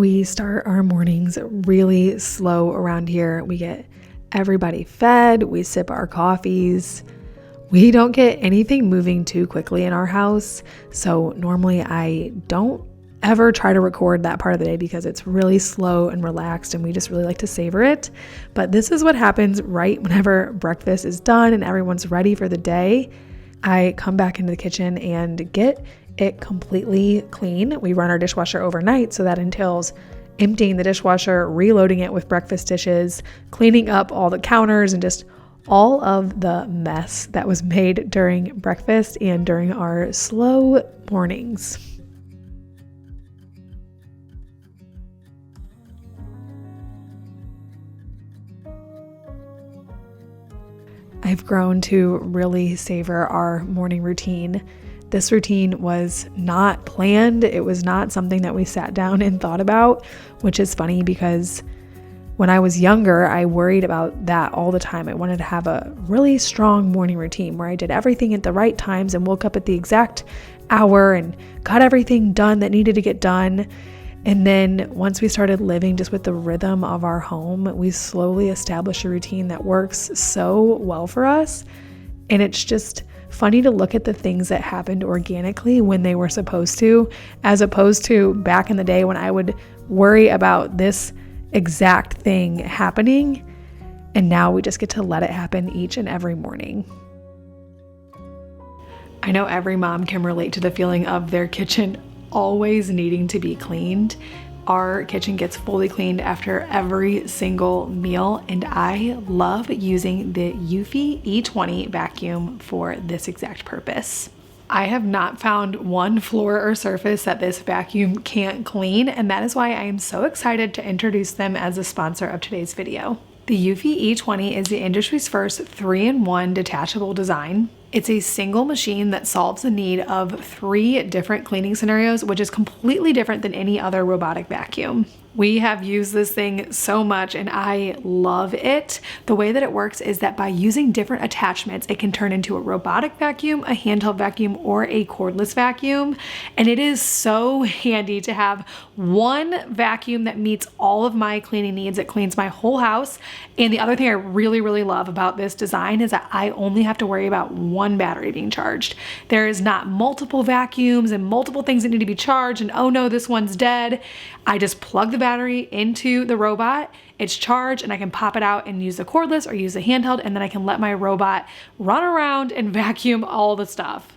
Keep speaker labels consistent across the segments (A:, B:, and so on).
A: We start our mornings really slow around here. We get everybody fed, we sip our coffees. We don't get anything moving too quickly in our house. So normally I don't ever try to record that part of the day because it's really slow and relaxed and we just really like to savor it. But this is what happens right whenever breakfast is done and everyone's ready for the day. I come back into the kitchen and get it completely clean. We run our dishwasher overnight, so that entails emptying the dishwasher, reloading it with breakfast dishes, cleaning up all the counters, and just all of the mess that was made during breakfast and during our slow mornings. I've grown to really savor our morning routine. This routine was not planned. It was not something that we sat down and thought about, which is funny because when I was younger, I worried about that all the time. I wanted to have a really strong morning routine where I did everything at the right times and woke up at the exact hour and got everything done that needed to get done. And then once we started living just with the rhythm of our home, we slowly established a routine that works so well for us. And it's just funny to look at the things that happened organically when they were supposed to, as opposed to back in the day when I would worry about this exact thing happening. And now we just get to let it happen each and every morning. I know every mom can relate to the feeling of their kitchen always needing to be cleaned. Our kitchen gets fully cleaned after every single meal, and I love using the Eufy E20 vacuum for this exact purpose. I have not found one floor or surface that this vacuum can't clean, and that is why I am so excited to introduce them as a sponsor of today's video. The Eufy E20 is the industry's first 3-in-1 detachable design. It's a single machine that solves the need of 3 different cleaning scenarios, which is completely different than any other robotic vacuum. We have used this thing so much and I love it. The way that it works is that by using different attachments, it can turn into a robotic vacuum, a handheld vacuum, or a cordless vacuum. And it is so handy to have one vacuum that meets all of my cleaning needs. It cleans my whole house. And the other thing I really, really love about this design is that I only have to worry about one battery being charged. There is not multiple vacuums and multiple things that need to be charged and oh no, this one's dead. I just plug the battery into the robot, it's charged, and I can pop it out and use the cordless or use the handheld, and then I can let my robot run around and vacuum all the stuff.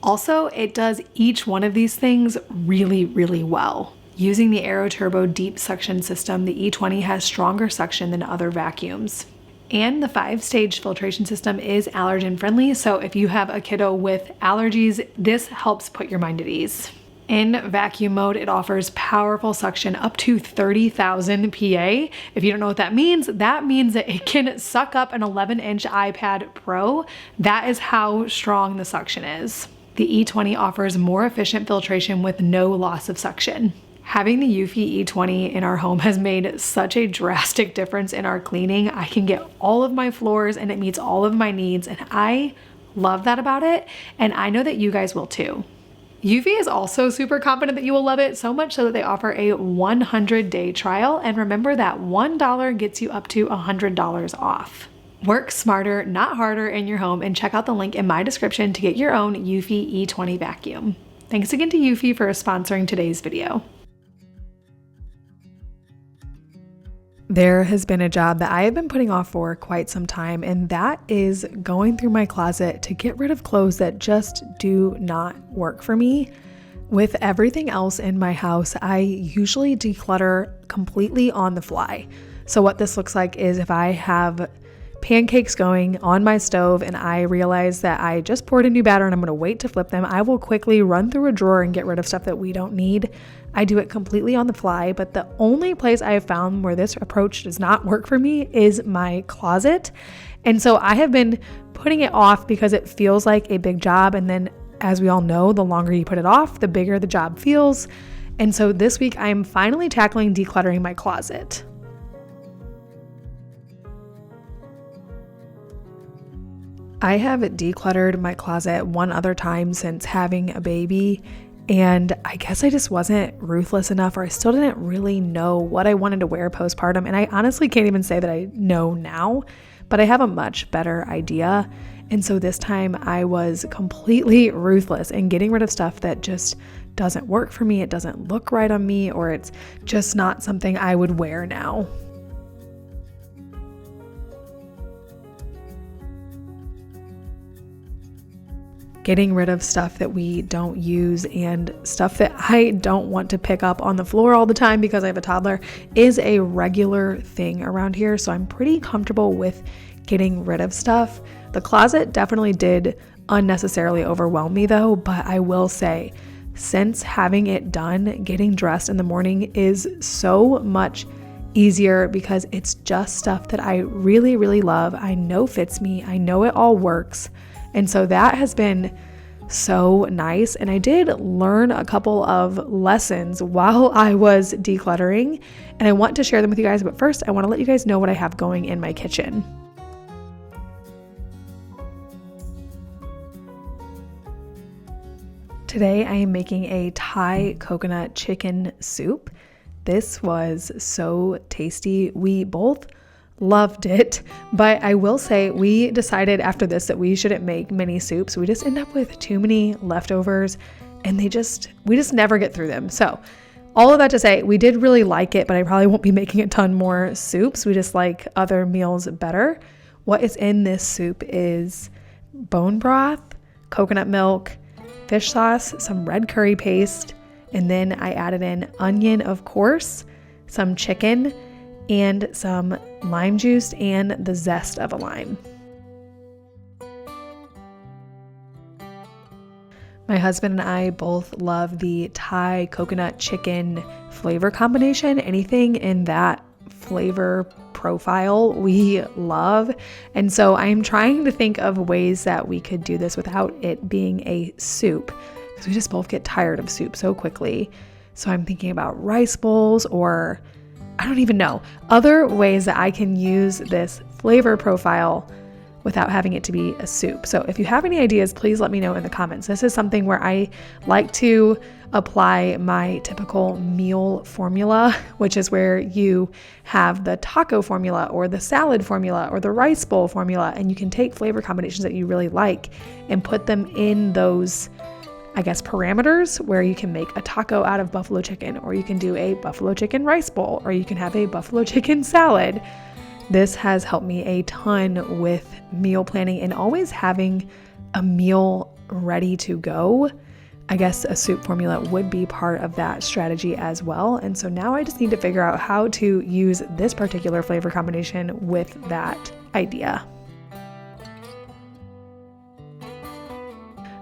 A: Also, it does each one of these things really, really well. Using the Aero Turbo deep suction system, the E20 has stronger suction than other vacuums. And the 5-stage filtration system is allergen friendly, so if you have a kiddo with allergies, this helps put your mind at ease. In vacuum mode, it offers powerful suction up to 30,000 PA. If you don't know what that means that it can suck up an 11-inch iPad Pro. That is how strong the suction is. The E20 offers more efficient filtration with no loss of suction. Having the Eufy E20 in our home has made such a drastic difference in our cleaning. I can get all of my floors and it meets all of my needs, and I love that about it, and I know that you guys will too. Eufy is also super confident that you will love it, so much so that they offer a 100-day trial, and remember that $1 gets you up to $100 off. Work smarter, not harder in your home, and check out the link in my description to get your own Eufy E20 vacuum. Thanks again to Eufy for sponsoring today's video. There has been a job that I have been putting off for quite some time, and that is going through my closet to get rid of clothes that just do not work for me. With everything else in my house, I usually declutter completely on the fly. So what this looks like is if I have pancakes going on my stove and I realize that I just poured a new batter and I'm going to wait to flip them, I will quickly run through a drawer and get rid of stuff that we don't need. I do it completely on the fly, but the only place I have found where this approach does not work for me is my closet. And so I have been putting it off because it feels like a big job. And then, as we all know, the longer you put it off, the bigger the job feels. And so this week I'm finally tackling decluttering my closet. I have decluttered my closet one other time since having a baby, And I guess I just wasn't ruthless enough, or I still didn't really know what I wanted to wear postpartum. And I honestly can't even say that I know now, but I have a much better idea. And so this time I was completely ruthless in getting rid of stuff that just doesn't work for me. It doesn't look right on me, or it's just not something I would wear now. Getting rid of stuff that we don't use and stuff that I don't want to pick up on the floor all the time because I have a toddler is a regular thing around here. So I'm pretty comfortable with getting rid of stuff. The closet definitely did unnecessarily overwhelm me though, but I will say, since having it done, getting dressed in the morning is so much easier because it's just stuff that I really, really love. I know fits me. I know it all works. And so that has been so nice. And I did learn a couple of lessons while I was decluttering, and I want to share them with you guys. But first, I want to let you guys know what I have going in my kitchen. Today, I am making a Thai coconut chicken soup. This was so tasty. We both loved it, but I will say we decided after this that we shouldn't make mini soups. We just end up with too many leftovers, and we just never get through them. So all of that to say, we did really like it, but I probably won't be making a ton more soups. We just like other meals better. What is in this soup is bone broth, coconut milk, fish sauce, some red curry paste, and then I added in onion, of course, some chicken, and some lime juice and the zest of a lime. My husband and I both love the Thai coconut chicken flavor combination. Anything in that flavor profile we love. And so I'm trying to think of ways that we could do this without it being a soup, because we just both get tired of soup so quickly. So I'm thinking about rice bowls, or I don't even know, other ways that I can use this flavor profile without having it to be a soup. So if you have any ideas, please let me know in the comments. This is something where I like to apply my typical meal formula, which is where you have the taco formula or the salad formula or the rice bowl formula, and you can take flavor combinations that you really like and put them in those, I guess, parameters where you can make a taco out of buffalo chicken, or you can do a buffalo chicken rice bowl, or you can have a buffalo chicken salad. This has helped me a ton with meal planning and always having a meal ready to go. I guess a soup formula would be part of that strategy as well. And so now I just need to figure out how to use this particular flavor combination with that idea.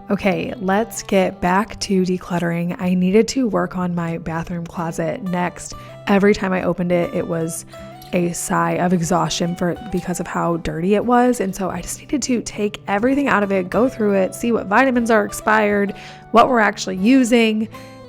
A: Okay, let's get back to decluttering. I needed to work on my bathroom closet next. Every time I opened it, it was a sigh of exhaustion because of how dirty it was. And so I just needed to take everything out of it, go through it, see what vitamins are expired, what we're actually using,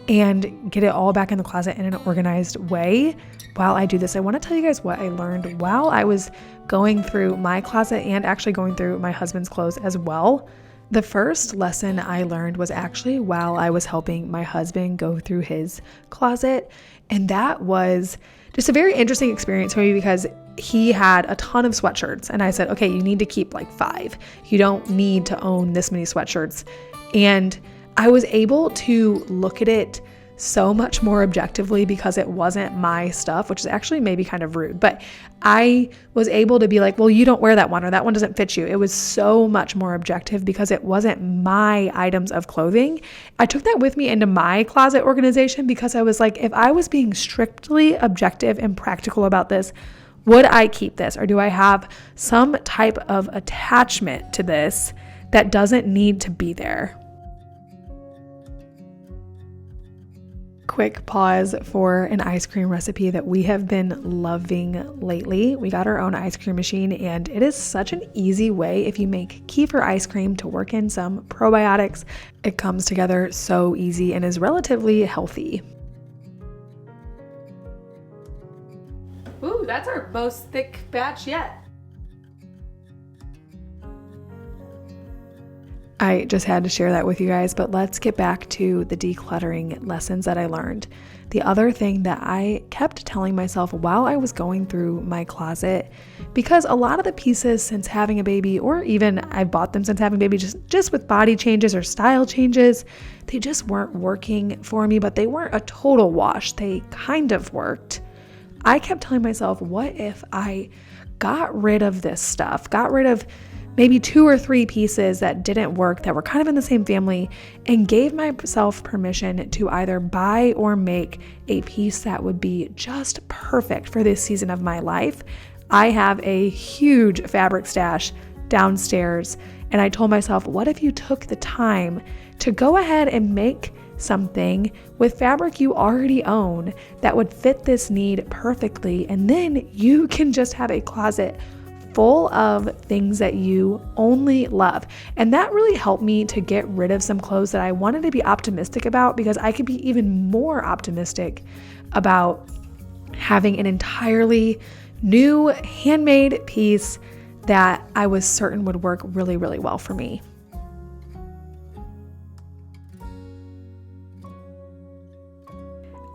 A: and get it all back in the closet in an organized way. While I do this, I want to tell you guys what I learned while I was going through my closet and actually going through my husband's clothes as well. The first lesson I learned was actually while I was helping my husband go through his closet. And that was just a very interesting experience for me because he had a ton of sweatshirts. And I said, okay, you need to keep like 5. You don't need to own this many sweatshirts. And I was able to look at it so much more objectively because it wasn't my stuff, which is actually maybe kind of rude, but I was able to be like, well, you don't wear that one, or that one doesn't fit you. It was so much more objective because it wasn't my items of clothing. I took that with me into my closet organization because I was like, if I was being strictly objective and practical about this, would I keep this, or do I have some type of attachment to this that doesn't need to be there? Quick pause for an ice cream recipe that we have been loving lately. We got our own ice cream machine, and it is such an easy way if you make kefir ice cream to work in some probiotics. It comes together so easy and is relatively healthy. Ooh, that's our most thick batch yet. I just had to share that with you guys, but let's get back to the decluttering lessons that I learned. The other thing that I kept telling myself while I was going through my closet, because a lot of the pieces since having a baby, or even I've bought them since having a baby, just with body changes or style changes, they just weren't working for me, but they weren't a total wash. They kind of worked. I kept telling myself, what if I got rid of this stuff, got rid of maybe 2 or 3 pieces that didn't work, that were kind of in the same family, and gave myself permission to either buy or make a piece that would be just perfect for this season of my life. I have a huge fabric stash downstairs, and I told myself, what if you took the time to go ahead and make something with fabric you already own that would fit this need perfectly, and then you can just have a closet full of things that you only love. And that really helped me to get rid of some clothes that I wanted to be optimistic about, because I could be even more optimistic about having an entirely new handmade piece that I was certain would work really, really well for me.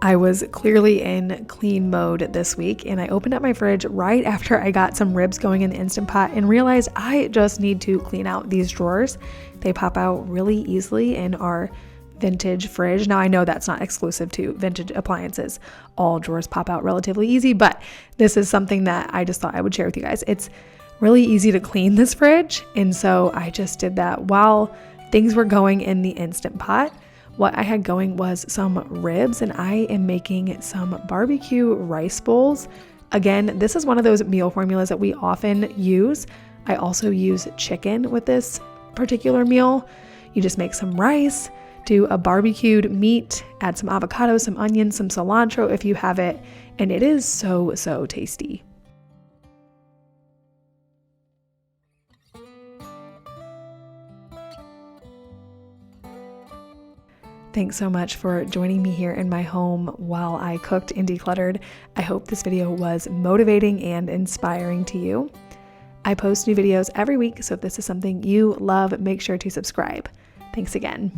A: I was clearly in clean mode this week, and I opened up my fridge right after I got some ribs going in the Instant Pot and realized I just need to clean out these drawers. They pop out really easily in our vintage fridge. Now I know that's not exclusive to vintage appliances. All drawers pop out relatively easy, but this is something that I just thought I would share with you guys. It's really easy to clean this fridge, and so I just did that while things were going in the Instant Pot. What I had going was some ribs, and I am making some barbecue rice bowls. Again, this is one of those meal formulas that we often use. I also use chicken with this particular meal. You just make some rice, do a barbecued meat, add some avocado, some onions, some cilantro if you have it, and it is so, so tasty. Thanks so much for joining me here in my home while I cooked and decluttered. I hope this video was motivating and inspiring to you. I post new videos every week, so if this is something you love, make sure to subscribe. Thanks again.